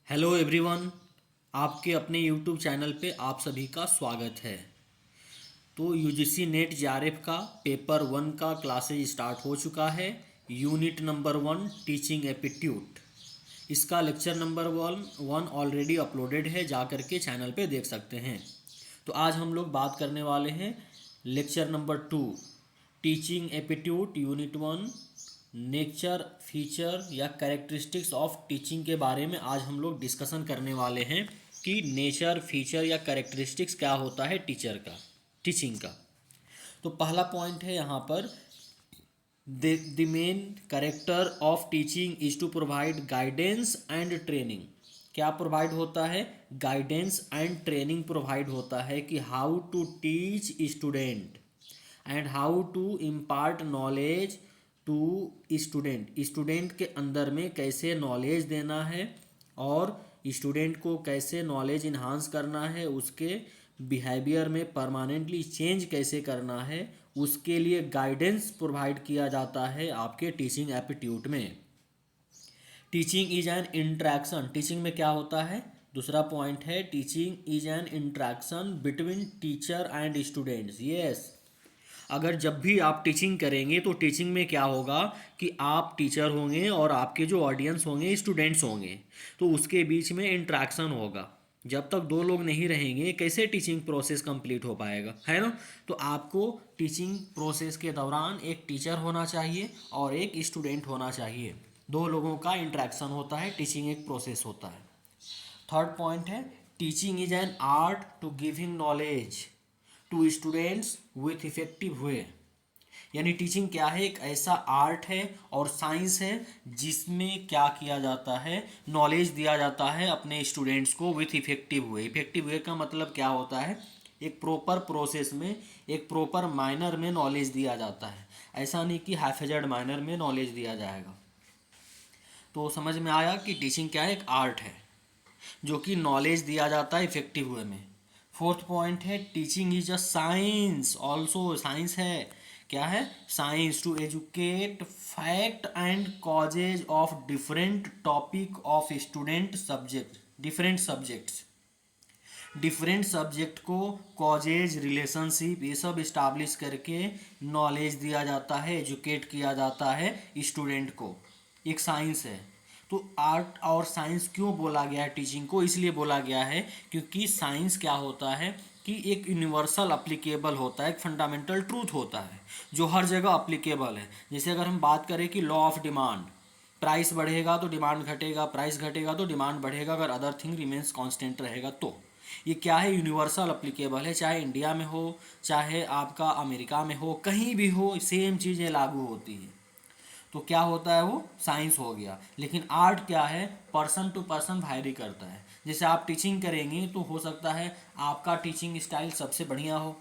Hello everyone. आपके अपने YouTube channel पे आप सभी का स्वागत है। तो यूजीसी नेट जेआरएफ का पेपर 1 का क्लासेज स्टार्ट हो चुका है। यूनिट नंबर 1 टीचिंग एप्टीट्यूड, इसका लेक्चर नंबर 1 ऑलरेडी अपलोडेड है, जा करके चैनल पे देख सकते हैं। तो आज हम लोग बात करने वाले हैं lecture number 2 teaching aptitude unit 1 nature feature या कैरेक्टरिस्टिक्स ऑफ टीचिंग के बारे में आज हम लोग डिस्कशन करने वाले हैं कि नेचर फीचर या कैरेक्टरिस्टिक्स क्या होता है टीचिंग का। तो पहला पॉइंट है यहाँ पर, the main character of teaching is to provide guidance and training. क्या प्रोवाइड होता है? गाइडेंस एंड ट्रेनिंग प्रोवाइड होता है कि how to teach student and how to impart knowledge to student के अंदर में कैसे नॉलेज देना है और स्टूडेंट को कैसे नॉलेज इन्हांस करना है, उसके बिहेवियर में परमानेंटली चेंज कैसे करना है, उसके लिए गाइडेंस प्रोवाइड किया जाता है आपके टीचिंग एप्टीट्यूड में। Teaching is N interaction, teaching में क्या होता है? दूसरा पॉइंट है teaching is N interaction between teacher and students. Yes, अगर जब भी आप टीचिंग करेंगे तो टीचिंग में क्या होगा कि आप टीचर होंगे और आपके जो ऑडियंस होंगे स्टूडेंट्स होंगे, तो उसके बीच में इंट्रैक्शन होगा। जब तक दो लोग नहीं रहेंगे कैसे टीचिंग प्रोसेस कंप्लीट हो पाएगा, है ना? तो आपको टीचिंग प्रोसेस के दौरान एक टीचर होना चाहिए और एक स्टूडेंट होना चाहिए। दो लोगों का इंट्रैक्शन होता है, टीचिंग एक प्रोसेस होता है। थर्ड पॉइंट है teaching is an art to giving knowledge to students with effective way. यानी टीचिंग क्या है? एक ऐसा आर्ट है और साइंस है जिसमें क्या किया जाता है, नॉलेज दिया जाता है अपने स्टूडेंट्स को with effective way. Effective way का मतलब क्या होता है? एक प्रॉपर प्रोसेस में, एक प्रॉपर माइनर में नॉलेज दिया जाता है। ऐसा नहीं कि हैफेजर्ड माइनर में नॉलेज दिया जाएगा। तो समझ में आया कि टीचिंग क्या है? एक आर्ट है जो कि नॉलेज दिया जाता है इफेक्टिव वे में। फोर्थ पॉइंट है teaching is a science also, science है। क्या है? Science to educate fact and causes of different topic of student subject, different subject को कॉजेज, रिलेशनशिप, ये सब इस्टाब्लिश करके नॉलेज दिया जाता है, एजुकेट किया जाता है स्टूडेंट को। एक साइंस है। तो आर्ट और साइंस क्यों बोला गया है टीचिंग को? इसलिए बोला गया है क्योंकि साइंस क्या होता है कि एक यूनिवर्सल अप्लीकेबल होता है, एक फंडामेंटल ट्रूथ होता है जो हर जगह अप्लीकेबल है। जैसे अगर हम बात करें कि लॉ ऑफ डिमांड, प्राइस बढ़ेगा तो डिमांड घटेगा, प्राइस घटेगा तो डिमांड बढ़ेगा, अगर अदर थिंग रिमेन्स कांस्टेंट रहेगा तो। ये क्या है? यूनिवर्सल अप्लीकेबल है, चाहे इंडिया में हो, चाहे आपका अमेरिका में हो, कहीं भी हो, सेम चीज़ें लागू होती है। तो क्या होता है? वो साइंस हो गया। लेकिन आर्ट क्या है? पर्सन टू पर्सन वैरी करता है। जैसे आप टीचिंग करेंगे तो हो सकता है आपका टीचिंग स्टाइल सबसे बढ़िया हो,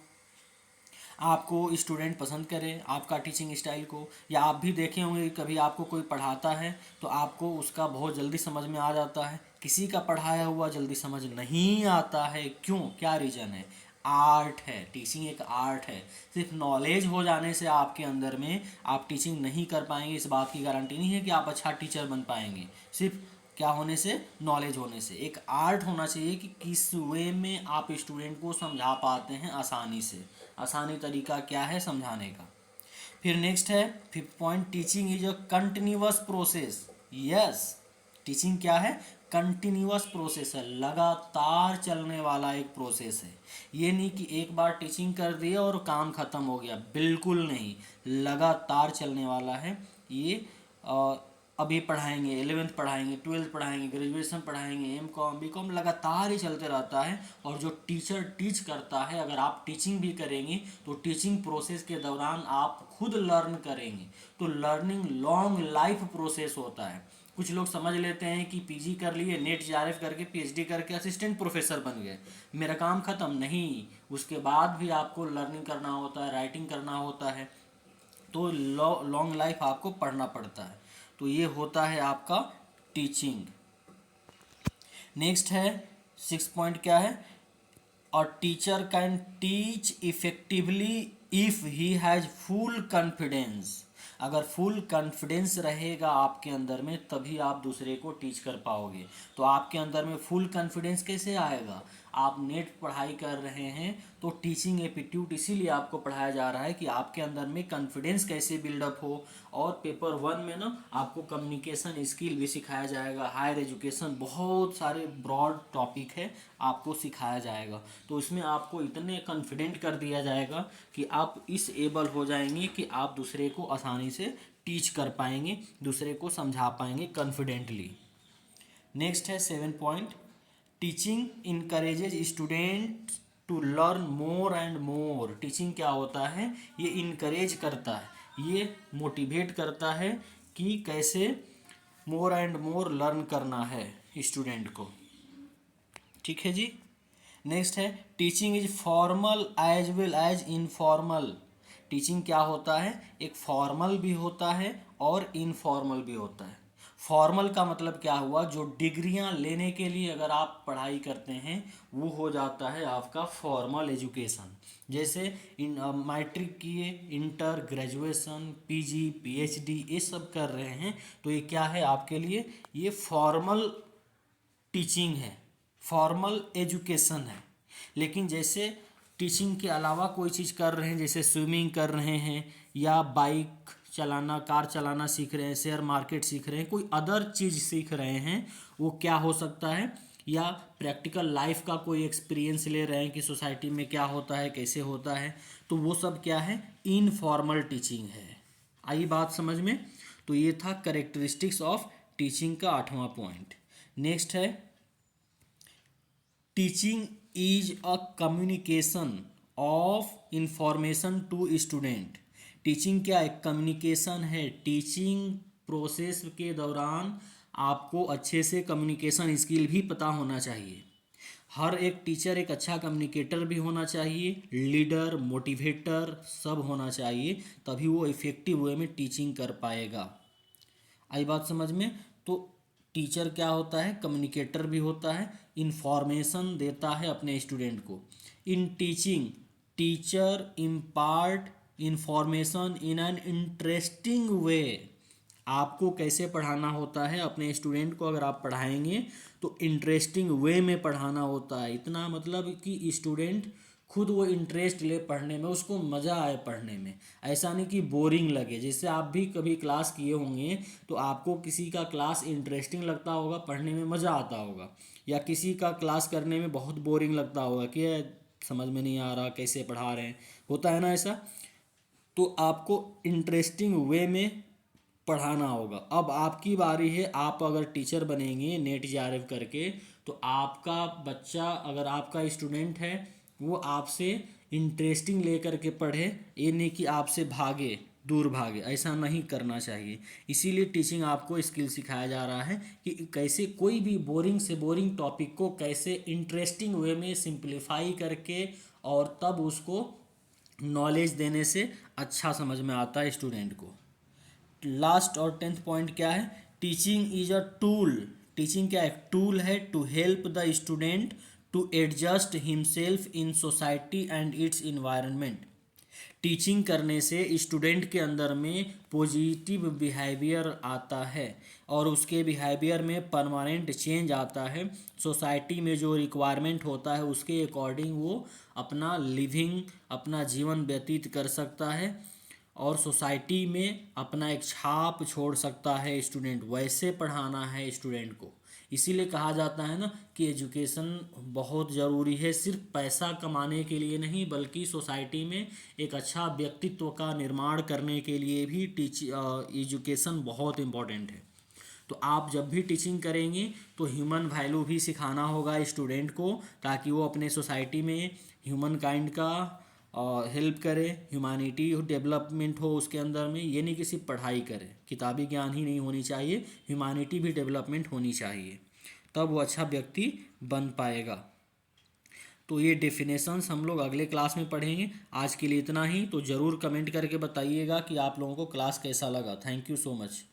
आपको स्टूडेंट पसंद करें आपका टीचिंग स्टाइल को, या आप भी देखे होंगे कभी आपको कोई पढ़ाता है तो आपको उसका बहुत जल्दी समझ में आ जाता है, किसी का पढ़ाया हुआ जल्दी समझ नहीं आता है। क्यों? क्या रीज़न है? आर्ट है। टीचिंग एक आर्ट है। सिर्फ नॉलेज हो जाने से आपके अंदर में आप टीचिंग नहीं कर पाएंगे, इस बात की गारंटी नहीं है कि आप अच्छा टीचर बन पाएंगे। सिर्फ क्या होने से? नॉलेज होने से। एक आर्ट होना चाहिए कि किस वे में आप स्टूडेंट को समझा पाते हैं आसानी से। आसानी तरीका क्या है समझाने का? फिर नेक्स्ट है fifth point, teaching is a continuous process. Yes, teaching क्या है? कंटिन्यूअस प्रोसेस है, लगातार चलने वाला एक प्रोसेस है। ये नहीं कि एक बार टीचिंग कर दिया और काम खत्म हो गया, बिल्कुल नहीं, लगातार चलने वाला है ये। अभी पढ़ाएंगे, 11th पढ़ाएंगे, 12th पढ़ाएंगे, ग्रेजुएशन पढ़ाएंगे, M.Com B.Com, लगातार ही चलते रहता है। और जो टीचर टीच करता है, अगर आप टीचिंग भी करेंगे तो टीचिंग प्रोसेस के दौरान आप खुद लर्न करेंगे। तो लर्निंग लॉन्ग लाइफ प्रोसेस होता है। कुछ लोग समझ लेते हैं कि पीजी कर लिए, नेट जेआरएफ करके, पीएचडी करके असिस्टेंट प्रोफेसर बन गए, मेरा काम खत्म। नहीं, उसके बाद भी आपको लर्निंग करना होता है, राइटिंग करना होता है। तो लॉन्ग लाइफ आपको पढ़ना पड़ता है। तो ये होता है आपका टीचिंग। नेक्स्ट है 6 पॉइंट, क्या है? A teacher can teach effectively if he has full confidence. अगर फुल कॉन्फिडेंस रहेगा आपके अंदर में तभी आप दूसरे को टीच कर पाओगे। तो आपके अंदर में फुल कॉन्फिडेंस कैसे आएगा? आप नेट पढ़ाई कर रहे हैं तो टीचिंग एप्टीट्यूड इसीलिए आपको पढ़ाया जा रहा है कि आपके अंदर में कॉन्फिडेंस कैसे बिल्डअप हो। और पेपर 1 में ना आपको कम्युनिकेशन स्किल भी सिखाया जाएगा, हायर एजुकेशन, बहुत सारे ब्रॉड टॉपिक है आपको सिखाया जाएगा। तो इसमें आपको इतने कॉन्फिडेंट कर दिया जाएगा कि आप इस एबल हो जाएंगे कि आप दूसरे को आसानी से टीच कर पाएंगे, दूसरे को समझा पाएंगे कॉन्फिडेंटली। नेक्स्ट है 7 point, teaching encourages student to learn more and more. Teaching क्या होता है? ये इनकरेज करता है, ये मोटिवेट करता है कि कैसे मोर एंड मोर लर्न करना है स्टूडेंट को। ठीक है जी। नेक्स्ट है teaching is formal as well as informal. Teaching क्या होता है? एक फॉर्मल भी होता है और इनफॉर्मल भी होता है। फॉर्मल का मतलब क्या हुआ? जो डिग्रियां लेने के लिए अगर आप पढ़ाई करते हैं वो हो जाता है आपका फॉर्मल एजुकेशन। जैसे मैट्रिक किए, इंटर, ग्रेजुएशन, पीजी, पीएचडी ये सब कर रहे हैं तो ये क्या है आपके लिए? ये फॉर्मल टीचिंग है, फॉर्मल एजुकेशन है। लेकिन जैसे टीचिंग के अलावा कोई चीज़ कर रहे हैं, जैसे स्विमिंग कर रहे हैं या बाइक चलाना, कार चलाना सीख रहे हैं, शेयर मार्केट सीख रहे हैं, कोई अदर चीज़ सीख रहे हैं, वो क्या हो सकता है? या प्रैक्टिकल लाइफ का कोई एक्सपीरियंस ले रहे हैं कि सोसाइटी में क्या होता है, कैसे होता है, तो वो सब क्या है? इनफॉर्मल टीचिंग है। आई बात समझ में? तो ये था करेक्टरिस्टिक्स ऑफ टीचिंग का 8वां पॉइंट। नेक्स्ट है teaching is a communication of information to student. Teaching क्या है? कम्युनिकेशन है। टीचिंग प्रोसेस के दौरान आपको अच्छे से कम्युनिकेशन स्किल भी पता होना चाहिए। हर एक टीचर एक अच्छा कम्युनिकेटर भी होना चाहिए, लीडर, मोटिवेटर सब होना चाहिए, तभी वो इफ़ेक्टिव वे में टीचिंग कर पाएगा। आई बात समझ में? तो टीचर क्या होता है? कम्युनिकेटर भी होता है, इंफॉर्मेशन देता है अपने स्टूडेंट को। In teaching teacher impart information in an interesting way. आपको कैसे पढ़ाना होता है अपने स्टूडेंट को? अगर आप पढ़ाएंगे तो इंटरेस्टिंग वे में पढ़ाना होता है। इतना मतलब कि स्टूडेंट खुद वो इंटरेस्ट ले पढ़ने में, उसको मज़ा आए पढ़ने में, ऐसा नहीं कि बोरिंग लगे। जैसे आप भी कभी क्लास किए होंगे तो आपको किसी का क्लास इंटरेस्टिंग लगता होगा, पढ़ने में मज़ा आता होगा, या किसी का क्लास करने में बहुत बोरिंग लगता होगा कि ये समझ में नहीं आ रहा, कैसे पढ़ा रहे हैं, होता है ना ऐसा। तो आपको इंटरेस्टिंग वे में पढ़ाना होगा। अब आपकी बारी है, आप अगर टीचर बनेंगे नेट जेआरएफ करके तो आपका बच्चा, अगर आपका स्टूडेंट है, वो आपसे इंटरेस्टिंग लेकर के पढ़े, ये नहीं कि आपसे भागे, दूर भागे, ऐसा नहीं करना चाहिए। इसीलिए टीचिंग आपको स्किल सिखाया जा रहा है कि कैसे कोई भी बोरिंग से बोरिंग टॉपिक को कैसे इंटरेस्टिंग वे में सिंप्लीफाई करके और तब उसको नॉलेज देने से अच्छा समझ में आता है स्टूडेंट को। लास्ट और 10th पॉइंट क्या है? Teaching is a tool. Teaching क्या? एक टूल है to help the student to adjust himself in society and its environment. Teaching करने से स्टूडेंट के अंदर में पॉजिटिव बिहेवियर आता है और उसके बिहेवियर में परमानेंट चेंज आता है। सोसाइटी में जो रिक्वायरमेंट होता है उसके अकॉर्डिंग वो अपना लिविंग, अपना जीवन व्यतीत कर सकता है और सोसाइटी में अपना एक छाप छोड़ सकता है स्टूडेंट। वैसे पढ़ाना है स्टूडेंट को। इसीलिए कहा जाता है ना कि एजुकेशन बहुत ज़रूरी है, सिर्फ पैसा कमाने के लिए नहीं बल्कि सोसाइटी में एक अच्छा व्यक्तित्व का निर्माण करने के लिए भी एजुकेशन बहुत इम्पोर्टेंट है। तो आप जब भी टीचिंग करेंगे तो ह्यूमन वैल्यू भी सिखाना होगा स्टूडेंट को, ताकि वो अपने सोसाइटी में ह्यूमन काइंड का हेल्प करे, ह्यूमैनिटी डेवलपमेंट हो उसके अंदर में। ये नहीं कि सिर्फ पढ़ाई करे, किताबी ज्ञान ही नहीं होनी चाहिए, ह्यूमैनिटी भी डेवलपमेंट होनी चाहिए, तब वो अच्छा व्यक्ति बन पाएगा। तो ये डेफिनेशंस हम लोग अगले क्लास में पढ़ेंगे। आज के लिए इतना ही। तो ज़रूर कमेंट करके बताइएगा कि आप लोगों को क्लास कैसा लगा। Thank you so much.